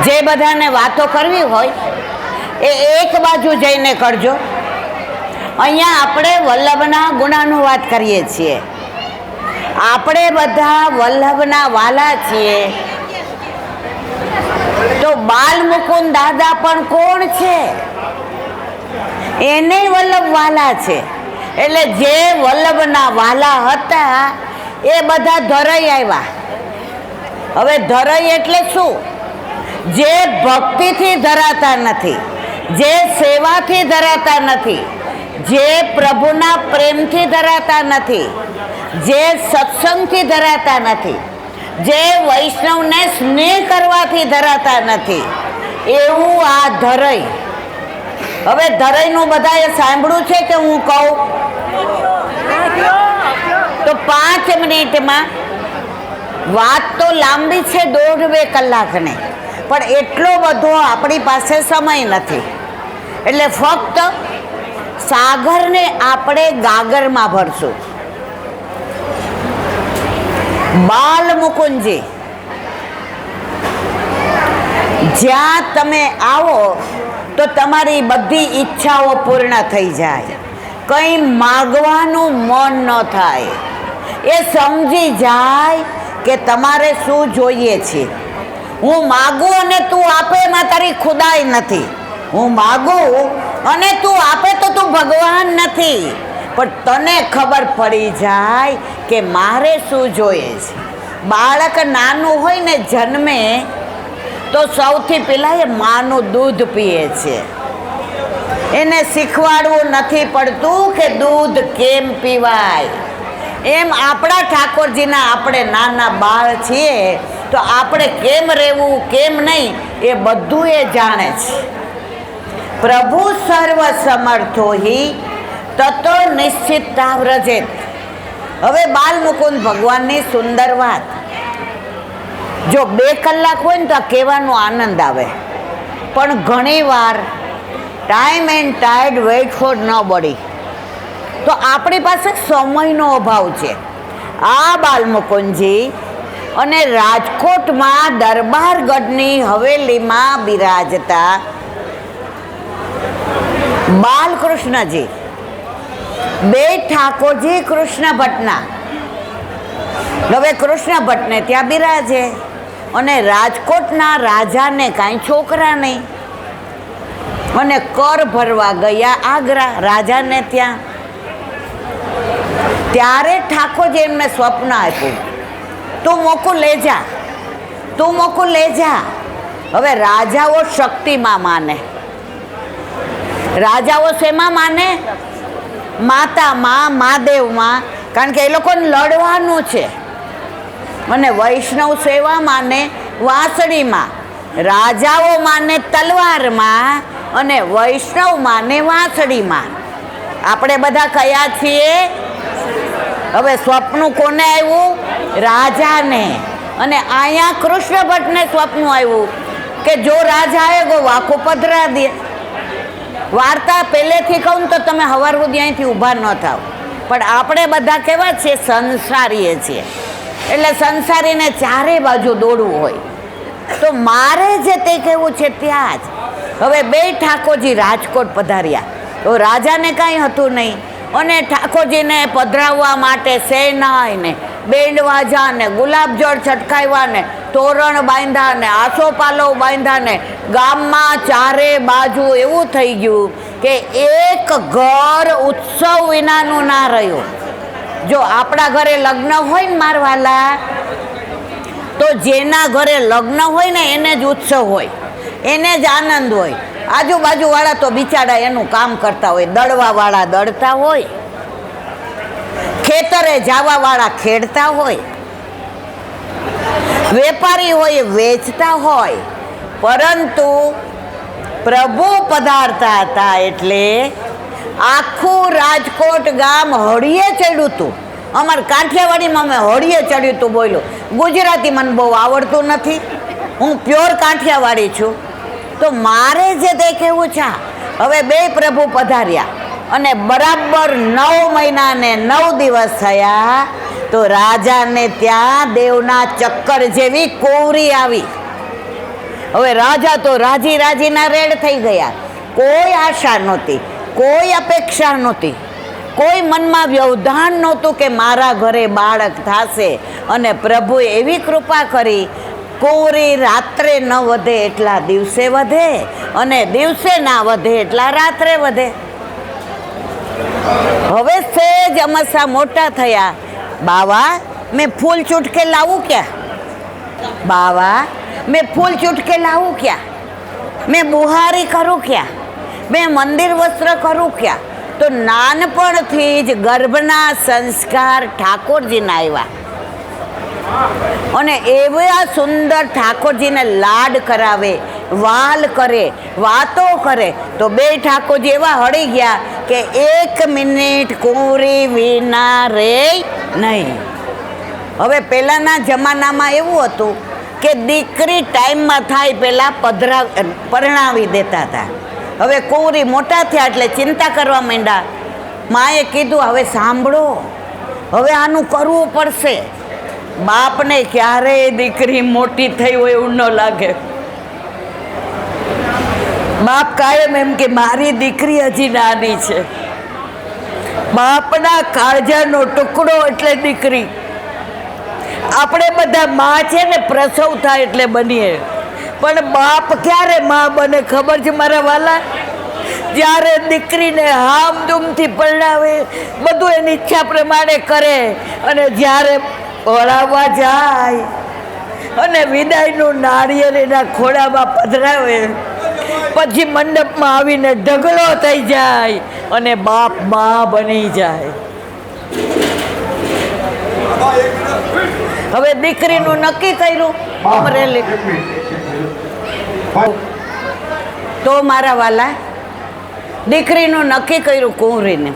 જે બધાને વાતો કરવી હોય એ એક બાજુ જઈને કરજો. અહીંયા આપણે વલ્લભના ગુણાનું વાત કરીએ છીએ. આપણે બધા વલ્લભના વાલા છીએ. તો બાલ મુકુંદ દાદા પણ કોણ છે? એને વલ્લભ વાલા છે. એટલે જે વલ્લભના વાલા હતા એ બધા ધરાઈ આવ્યા. હવે ધરાઈ એટલે શું? જે ભક્તિથી ધરાતા નથી, જે સેવાથી ધરાતા નથી, જે પ્રભુના પ્રેમથી ધરાતા નથી, જે સત્સંગથી ધરાતા નથી, જે વૈષ્ણવને સ્નેહ કરવાથી ધરાતા નથી, એવું આ ધરાઈ. હવે ધરાઈનું બધાએ સાંભળ્યું છે કે હું કહું? તો 5 મિનિટમાં વાત તો લાંબી છે, 1.5-2 કલાકની, પણ એટલો બધો આપણી પાસે સમય નથી. એટલે ફક્ત સાગરને આપણે ગાગરમાં ભરશું. બાલ મુકુંદજી, જ્યાં તમે આવો તો તમારી બધી ઈચ્છાઓ પૂર્ણ થઈ જાય. કંઈ માગવાનું મન ન થાય. એ સમજી જાય કે તમારે શું જોઈએ છે. હું માગું અને તું આપે એમાં તારી ખુદાઈ નથી. હું માગું અને તું આપે તો તું ભગવાન નથી. પણ તને ખબર પડી જાય કે મારે શું જોઈએ છે. બાળક નાનું હોય ને, જન્મે તો સૌથી પહેલાં એ માનું દૂધ પીએ છે. એને શીખવાડવું નથી પડતું કે દૂધ કેમ પીવાય. એમ આપણા ઠાકોરજીના આપણે નાના બાળ છીએ તો આપણે કેમ રહેવું કેમ નહીં એ બધું એ જાણે છે. પ્રભુ સર્વ સમર્થો હિ તતો નિશ્ચિતતા વ્રજેત. હવે બાલ મુકુંદ ભગવાનની સુંદર વાત. જો 2 કલાક હોય ને તો કહેવાનો આનંદ આવે, પણ ઘણી વાર time and tide wait for nobody. તો આપણી પાસે સમયનો અભાવ છે. આ બાલ મુકુંદજી અને રાજકોટમાં દરબારગઢની હવેલીમાં બિરાજતા બાલકૃષ્ણજી, 2 ઠાકોરજી કૃષ્ણ ભટ્ટના. હવે કૃષ્ણ ભટ્ટને ત્યાં બિરાજે અને રાજકોટના રાજાને કાંઈ છોકરા નહીં અને કર ભરવા ગયા આગ્રા રાજાને ત્યાં. ત્યારે ઠાકોરજી એમને સ્વપ્ન આપ્યું, તું મોકું લઈ જા, તું મોકું લઈ જા. હવે રાજાઓ શક્તિમાં માને. રાજાઓ શેમાં માને? માતામાં, મહાદેવમાં, કારણ કે એ લોકોને લડવાનું છે. અને વૈષ્ણવ સેવા માને વાંસળીમાં. રાજાઓ માને તલવારમાં અને વૈષ્ણવ માને વાંસળીમાં. આપણે બધા કયા છીએ? હવે સ્વપ્ન કોને આવ્યું? રાજાને. અને અહીંયા કૃષ્ણ ભટ્ટને સ્વપ્ન આવ્યું કે જો રાજા આવે ગો વાંકો પધરા દે. વાર્તા પહેલેથી કહું તો તમે હવાર સુધી અહીંથી ઊભા ન થાવ. પણ આપણે બધા કેવા છીએ? સંસારીએ છીએ. એટલે સંસારીને ચારે બાજુ દોડવું હોય. તો મારે જે તે કહેવું છે ત્યાં જ. હવે 2 ઠાકોરજી રાજકોટ પધાર્યા તો રાજાને કાંઈ હતું નહીં. અને ઠાકોરજીને પધરાવવા માટે સેનાઈને, બેન્ડ વાજા ને, ગુલાબજળ છટકાવ્યા ને, તોરણ બાંધ્યા ને, આસોપાલવ બાંધ્યા ને, ગામમાં ચારે બાજુ એવું થઈ ગયું કે એક ઘર ઉત્સવ વિનાનું ના રહ્યું. જો આપણા ઘરે લગ્ન હોય ને મારવાલા, તો જેના ઘરે લગ્ન હોય ને એને જ ઉત્સવ હોય, એને જ આનંદ હોય. આજુબાજુવાળા તો બિચારા એનું કામ કરતા હોય, દળવાવાળા દળતા હોય, ખેતરે જવાવાળા ખેડતા હોય, વેપારી હોય વેચતા હોય. પરંતુ પ્રભુ પધારતા હતા એટલે આખું રાજકોટ ગામ હળીએ ચડ્યું હતું. અમારે કાઠિયાવાડીમાં અમે હળીએ ચડ્યું હતું. બોલો, ગુજરાતી મને બહુ આવડતું નથી, હું પ્યોર કાઠિયાવાડી છું. તો મારે જે તે કહેવું છે, હવે 2 પ્રભુ પધાર્યા અને બરાબર 9 મહિના ને 9 દિવસ થયા તો રાજાને ત્યાં દેવના ચક્કર જેવી કોવરી આવી. હવે રાજા તો રાજી રાજીના રેડ થઈ ગયા. કોઈ આશા નહોતી, કોઈ અપેક્ષા નહોતી, કોઈ મનમાં વ્યવધાન નહોતું કે મારા ઘરે બાળક થશે. અને પ્રભુએ એવી કૃપા કરી, કુંવરી રાત્રે ન વધે એટલા દિવસે વધે, અને દિવસે ના વધે એટલા રાત્રે વધે. હવે સેજ અમસા મોટા થયા. બાવા, મેં ફૂલ ચૂટકે લાવું ક્યાં? બાવા, મેં ફૂલ ચૂટકે લાવું ક્યાં? મેં બુહારી કરું ક્યાં? મેં મંદિર વસ્ત્ર કરું ક્યાં? તો નાનપણથી જ ગર્ભના સંસ્કાર ઠાકોરજીના આવ્યા. અને એવા સુંદર ઠાકોરજીને લાડ કરાવે, વાલ કરે, વાતો કરે, તો બે ઠાકોરજી એવા હળી ગયા કે 1 મિનિટ કુંવરી વિના રે નહીં. હવે પહેલાંના જમાનામાં એવું હતું કે દીકરી ટાઈમમાં થાય પહેલાં પરણાવી દેતા હતા. હવે કુંવરી મોટા થયા એટલે ચિંતા કરવા માંડ્યા. માએ કીધું, હવે સાંભળો, હવે આનું કરવું પડશે. બાપને ક્યારેય દીકરી મોટી થઈ હોય એવું ન લાગે. બાપ કાયમ એમ કે મારી દીકરી હજી નાની છે. બાપના કાળજાનો ટુકડો એટલે દીકરી. આપણે બધા માં છે ને, પ્રસવ થાય એટલે બનીએ, પણ બાપ ક્યારે માં બને ખબર છે મારા વાલા? જ્યારે દીકરીને હામધૂમથી પરણાવે, બધું એની ઈચ્છા પ્રમાણે કરે, અને જ્યારે વળાવવા જાય અને વિદાયનું નાળિયેર એના ખોળામાં પધરાવે, પછી મંડપમાં આવીને ઢગલો થઈ જાય અને બાપ માં બની જાય. હવે દીકરીનું નક્કી કર્યું અમરેલી. તો મારા વાલા, દીકરીનું નક્કી કર્યું કુંવરીને.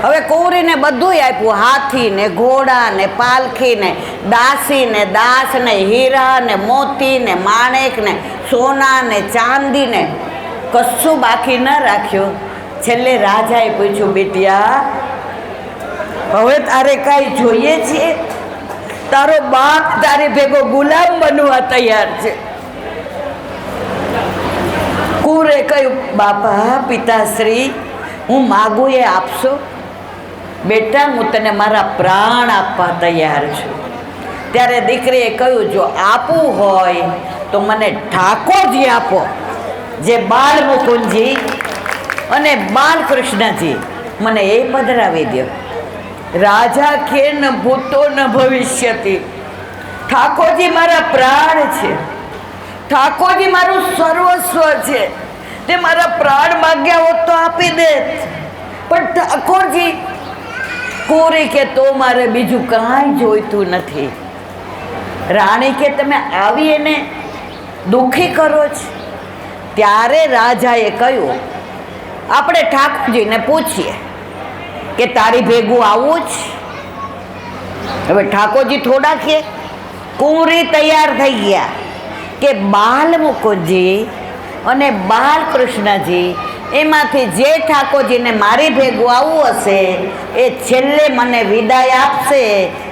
હવે કુંવરીને બધું આપ્યું, હાથી ને ઘોડા ને પાલખી ને દાસી ને દાસ ને હીરા ને મોતી ને માણેક ને સોના ને ચાંદી ને કશું બાકી ન રાખ્યું. છેલ્લે રાજાએ પૂછ્યું, બેટિયા, હવે તારે કાંઈ જોઈએ છે? તારો બાપ તારી ભેગો ગુલામ બનવા તૈયાર છે. કુંવરે કહ્યું, બાપા પિતાશ્રી, હું માગું એ આપશો? બેટા, હું તને મારા પ્રાણ આપવા તૈયાર છું. ત્યારે દીકરીએ કહ્યું, જો આપવું હોય તો મને ઠાકોરજી આપો, જે બાળ મુકુંદજી અને બાલકૃષ્ણજી, મને એ પધરાવી દો. રાજા કે ન ભૂતો ન ભવિષ્યતિ. ઠાકોરજી મારા પ્રાણ છે, ઠાકોરજી મારું સર્વસ્વ છે. તે મારા પ્રાણ માગ્યા હોત તો આપી દે, પણ ઠાકોરજી. કુંવરી કે તો મારે બીજું કાંઈ જોઈતું નથી. રાણી કે તમે આવી એને દુઃખી કરો છો. ત્યારે રાજાએ કહ્યું, આપણે ઠાકોરજીને પૂછીએ કે તારી ભેગું આવું જ. હવે ઠાકોરજી થોડા કે કુંવરી તૈયાર થઈ ગયા કે બાલ મુકુંદજી અને બાલકૃષ્ણજી એમાંથી જે ઠાકોરજીને મારી ભેગું આવવું હશે એ છેલ્લે મને વિદાય આપશે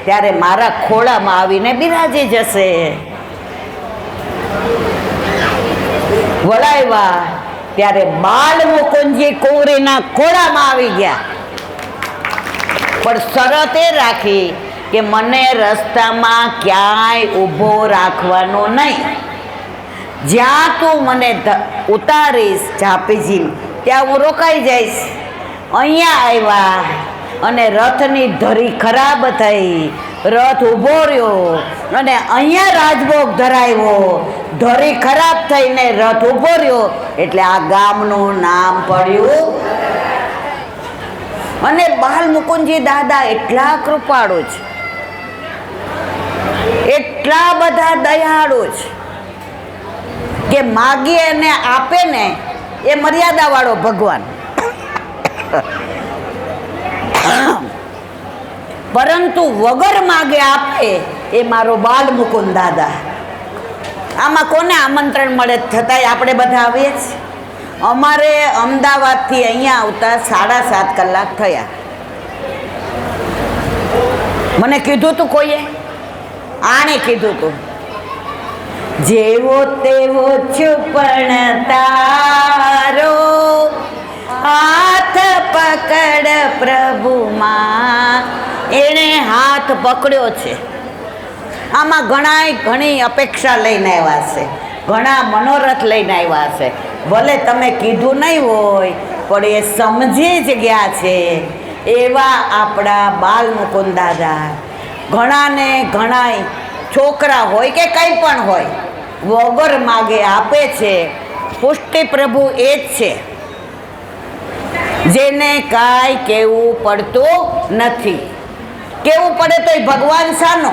ત્યારે મારા ખોળામાં આવીને બિરાજી જશે. વળાવ્યા ત્યારે બાલ મુકુંદજી કુંવરીના ખોળામાં આવી ગયા, પણ શરત એ રાખી કે મને રસ્તામાં ક્યાંય ઊભો રાખવાનો નહીં. જ્યાં તું મને ઉતારીશ ચાપીજી, ત્યાં હું રોકાઈ જઈશ. અહીંયા આવ્યા અને રથની ધરી ખરાબ થઈ, રથ ઊભો રહ્યો અને અહીંયા રાજભોગ ધરાવ્યો. ધરી ખરાબ થઈને રથ ઊભો રહ્યો એટલે આ ગામનું નામ પડ્યું. અને બાલ મુકુંદજી દાદા એટલા કૃપાળુ છે, એટલા બધા દયાળુ છે કે માગીએ ને આપે ને એ મર્યાદા વાળો ભગવાન. પરંતુ વગર માગે આપે એ મારો બાલ મુકુંદ દાદા. આમાં કોને આમંત્રણ મળે? છતાંય આપણે બધા આવીએ છીએ. અમારે અમદાવાદથી અહીંયા આવતા 7.5 કલાક થયા. મને કીધું તું કોઈએ, આણે કીધું તું જેવો તેવો છું પણ તારો, હાથ પકડ પ્રભુમાં. એણે હાથ પકડ્યો છે. આમાં ઘણી અપેક્ષા લઈને આવ્યા છે, ઘણા મનોરથ લઈને આવ્યા છે. ભલે તમે કીધું નહીં હોય પણ એ સમજી જ ગયા છે. એવા આપણા બાલ મુકુંદ દાદા ઘણાને ઘણા છોકરા હોય કે કંઈ પણ હોય વગર માગે આપે છે. પુષ્ટિ પ્રભુ એ જ છે જેને કાંઈ કહેવું પડતું નથી. કહેવું પડે તો એ ભગવાન સાનો,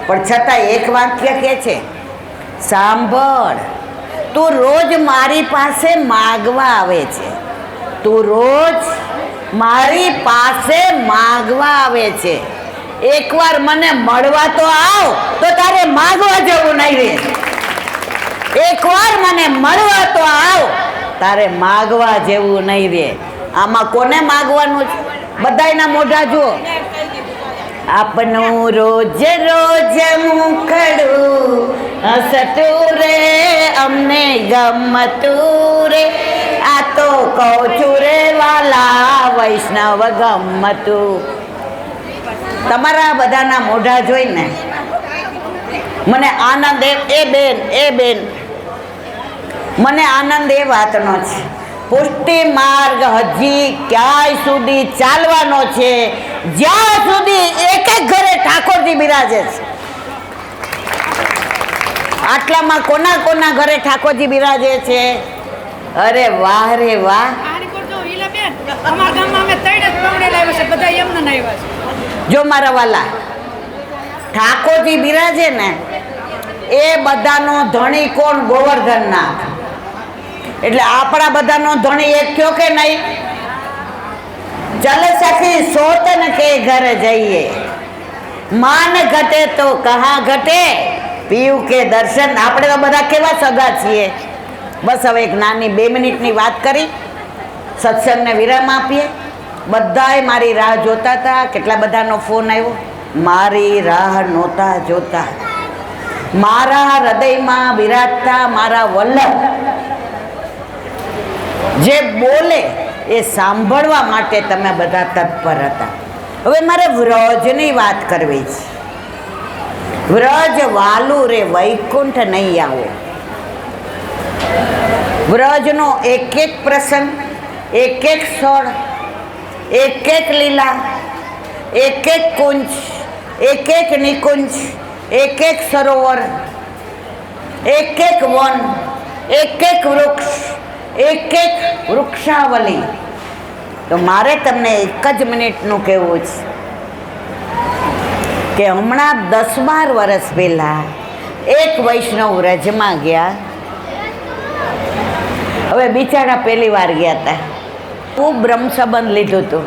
પણ છતાં એક વાક્ય કહે છે, સાંભળ, તું રોજ મારી પાસે માગવા આવે છે, તું રોજ મારી પાસે માગવા આવે છે. એકવાર મને મળવા તો આવ, તો તારે માગવા જવું નહીં રહે. એકવાર મને મળવા તો આવ, તારે માગવા જેવું નહીં રહે. આમાં કોને માગવાનું છે? બધાયના મોઢા જુઓ. આપનું રોજ રોજ મુખડું હસતું રે, અમને ગમતું રે. આ તો કહું છું રે વાલા, વૈષ્ણવ ગમતું. તમારા બધાના મોઢા જોઈને મને આનંદ એ બેન મને આનંદ એ વાતનો છે. પુષ્ટિ માર્ગ હજી ક્યાંય સુધી ચાલવાનો છે જ્યાં સુધી એક એક ઘરે ઠાકોરજી બિરાજે છે. આટલામાં કોના કોના ઘરે ઠાકોરજી બિરાજે છે? અરે વાહ રે વાહ. જો મારા વાલા, ઠાકોરજી બિરાજે ને એ બધાનો ધણી કોણ? ગોવર્ધનનાથ. એટલે આપણા બધાનો ધણી એક થયો કે નહીં? ચલે સખી સોતન કે ઘર જઈએ, માન ઘટે તો કહા ઘટે, પીયું કે દર્શન. આપણે તો બધા કેવા સગા છીએ. બસ હવે એક નાની 2 મિનિટની વાત કરી, સત્સંગને વિરામ આપીએ. બધાય મારી રાહ જોતા હતા. કેટલા બધાનો ફોન આવ્યો. મારી રાહ નહોતા જોતા. મારા હૃદયમાં બિરાજતા મારા વલ્લભ જે બોલે એ સાંભળવા માટે તમે બધા તત્પર હતા. હવે મારે વ્રજની વાત કરવી છે. વ્રજ વાલું રે વૈકુંઠ નહીં આવો. વ્રજનો એક એક પ્રસંગ, એક એક સ્થળ, એક એક લીલા, એક એક કુંજ, એક એક નિકુંજ, એક એક સરોવર, એક એક વન, એક એક વૃક્ષ, એક એક વૃક્ષાવલી. તો મારે તમને એક જ મિનિટનું કહેવું છે કે હમણાં 10-12 વર્ષ પહેલાં એક વૈષ્ણવ વ્રજમાં ગયા. હવે બિચારા પહેલી વાર ગયા હતા. ખૂબ બ્રહ્મ સંબંધ લીધું હતું.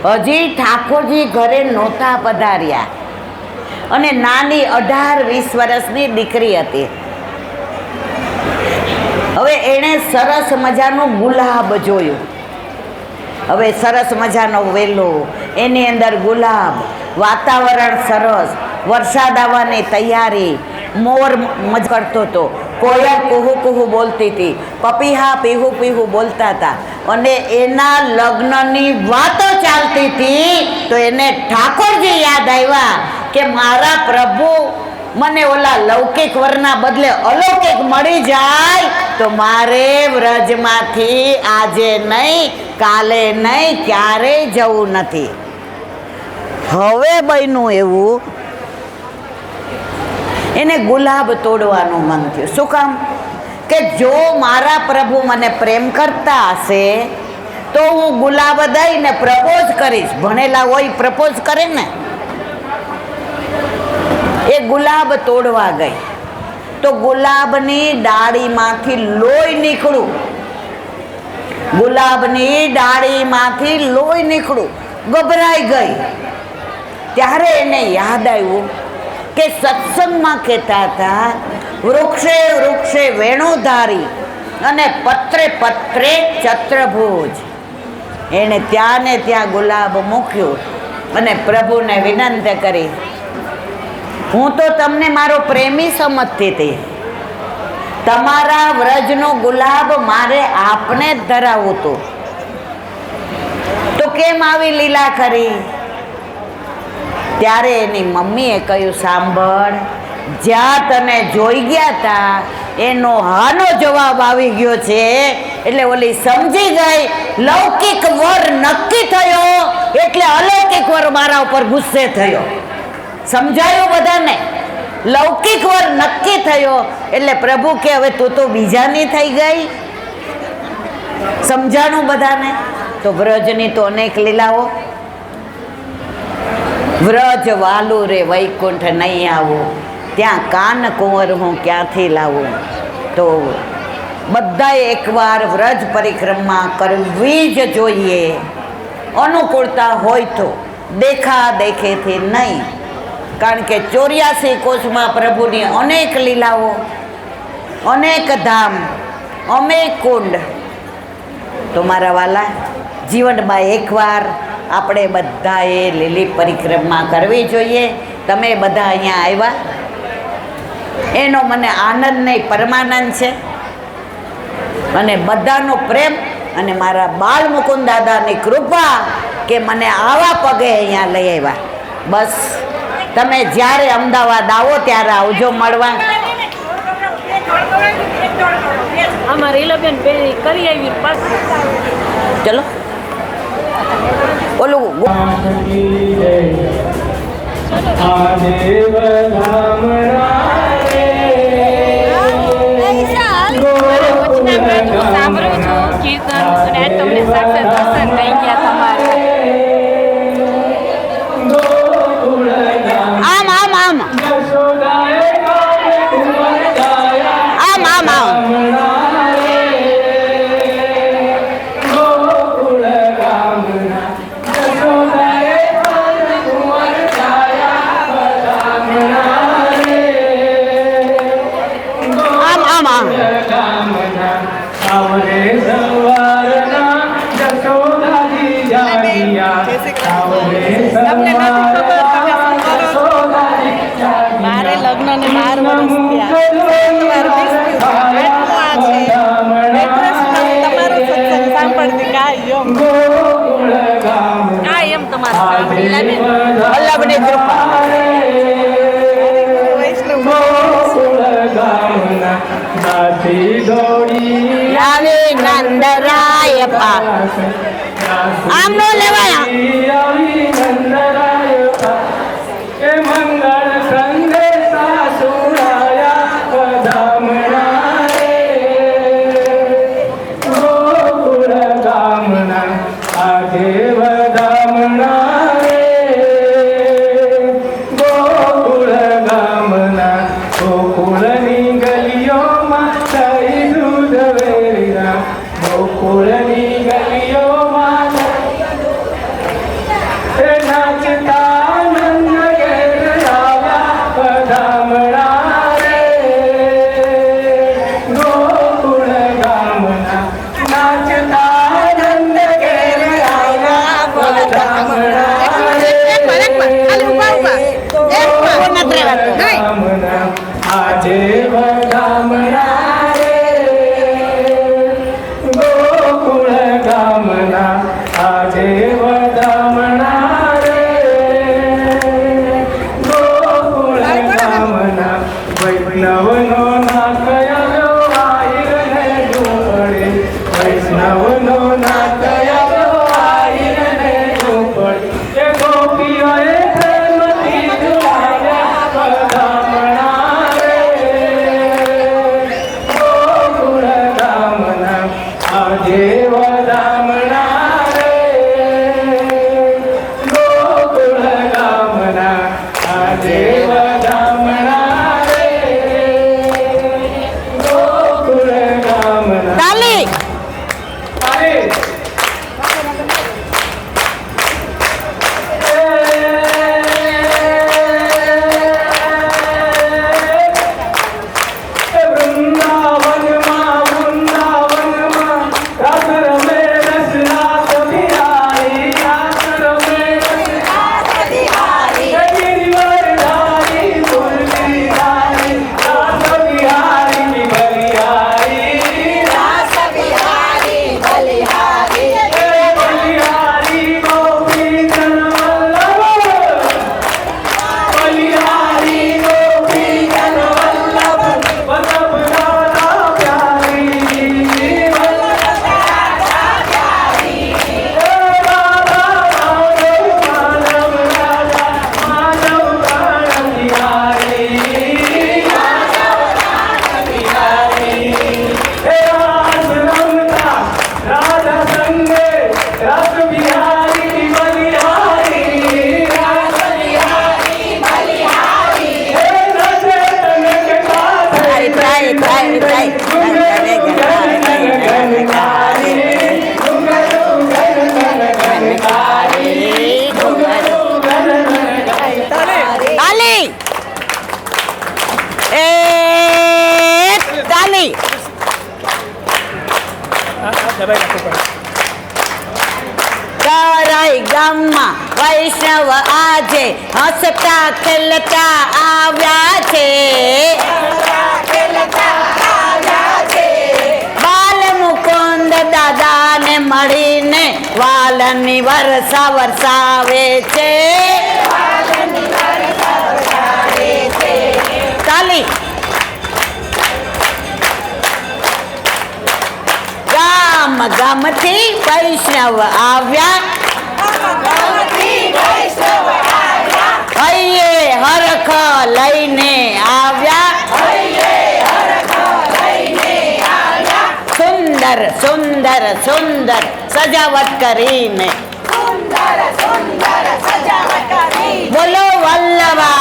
હજી ઠાકોરજી ઘરે નહોતા પધાર્યા અને નાની 18-20 વર્ષની દીકરી હતી. હવે એણે સરસ મજાનું ગુલાબ જોયું. હવે સરસ મજાનો વેલો, એની અંદર ગુલાબ, વાતાવરણ સરસ, વરસાદ આવવાની તૈયારી, મોર મજ કરતો હતો, કોયલ કુહુ કુહુ બોલતી હતી, પપીહા પીહુ પીહુ બોલતા હતા અને એના લગ્નની વાતો ચાલતી હતી. તો એને ઠાકોરજી યાદ આવ્યા કે મારા પ્રભુ મને ઓલા લૌકિક વરના બદલે અલૌકિક મળી જાય તો મારે વ્રજમાંથી આજે નહીં, કાલે નહીં, ક્યારેય જવું નથી. હવે બન્યું એવું, એને ગુલાબ તોડવાનું મન થયું. શું કામ? કે જો મારા પ્રભુ મને પ્રેમ કરતા હશે તો હું ગુલાબ દઈને પ્રપોઝ કરીશ. ભણેલા હોય પ્રપોઝ કરે ને. એ ગુલાબ તોડવા ગઈ તો ગુલાબની ડાળીમાંથી લોહી નીકળ્યું. ગુલાબની ડાળીમાંથી લોહી નીકળ્યું. ગભરાઈ ગઈ. ત્યારે એને યાદ આવ્યું કે સત્સંગમાં કહેતા હતા, વૃક્ષે વૃક્ષે વેણુધારી અને પત્રે પત્રે ચત્રભુજ. એને ત્યાં ને ત્યાં ગુલાબ મૂક્યું અને પ્રભુને વિનંતી કરી, હું તો તમને મારો પ્રેમી સમજતી હતી, તમારા વ્રજનો ગુલાબ મારે આપને જ ધરાવવું હતું, તો કેમ આવી લીલા કરી? ત્યારે એની મમ્મીએ કહ્યું, સાંભળ, જ્યાં તને જોઈ ગયા તા એનો હાનો જવાબ આવી ગયો છે. એટલે ઓલી સમજી ગઈ, લૌકિક વર નક્કી થયો એટલે અલૌકિક વર મારા ઉપર ગુસ્સે થયો. સમજાયું બધાને? લૌકિક વર નક્કી થયો એટલે પ્રભુ કે હવે તું તો બીજાની થઈ ગઈ. સમજાણું બધાને? તો વ્રજની તો અનેક લીલાઓ. વ્રજ વાલું રે વૈકુંઠ નહીં આવું, ત્યાં કાન કુંવર હું ક્યાંથી લાવું. તો બધાએ એકવાર વ્રજ પરિક્રમા કરવી જ જોઈએ. અનુકૂળતા હોય તો, દેખા દેખેથી નહીં. કારણ કે 84 કોષમાં પ્રભુની અનેક લીલાઓ, અનેક ધામ, અનેક કુંડ. તો મારા વાલા, જીવનમાં એકવાર આપણે બધાએ લીલી પરિક્રમા કરવી જોઈએ. તમે બધા અહીંયા આવ્યા એનો મને આનંદ નહીં, પરમાનંદ છે. અને બધાનો પ્રેમ અને મારા બાળ મુકુંદ દાદાની કૃપા કે મને આવા પગે અહીંયા લઈ આવ્યા. બસ તમે જ્યારે અમદાવાદ આવો ત્યારે આવજો મળવા. ચલો ઓલું સાંભળું છું કીર્તન અને આજ તમને સાક્ષાત દર્શન થઈ ગયા તમારે. આમ આમ આમ આમ આમ આમ મારે લગ્ન ને 12 વર્ષ તમારો સત્સંગ સાંભળતી કાયમ તમારા વલ્લભની કૃપા. નંદરાય પા આમ નો લેવાય. મંગળ સંદેશા સુરાયા પધામણા રે ગોકુળ ગામના આજે વધામણા રે ગોકુળ ગામના ગોકુળની ગલીઓમાં થઈ દૂધ વેરા ગોકુળની ગલીઓમાં નાચતા આજે વધામણા રે ગોકુળ ગામના આજે વધામણા રે ગોકુળ ગામના વૈષ્ણવનો નાથ આવ્યો આયરને ઝૂંપડે વૈષ્ણવનો નાથ આવ્યો આયરને ઝૂંપડે એ ગોપીઓએ પ્રેમથી ઝુલાવ્યા વધામણા રે ગોકુળ ગામના આજે વધામણા રે ગોકુળ ગામના આજે વધામણા રે ગોકુળ ગામના તાલી થાય તાલી એ તાલી કરાઈ ગામમાં વૈષ્ણવ આજે હસતા ખેલતા આવ્યા છે બાલ મુકુંદ દાદાને મળીને વાલની વર્ષા વરસાવે છે તાલી ગામ ગામથી વૈષ્ણવ આવ્યા હૈયે હરખ લઈને આવ્યા સુંદર સુંદર સુંદર સજાવટ કરીને બોલો વલ્લભા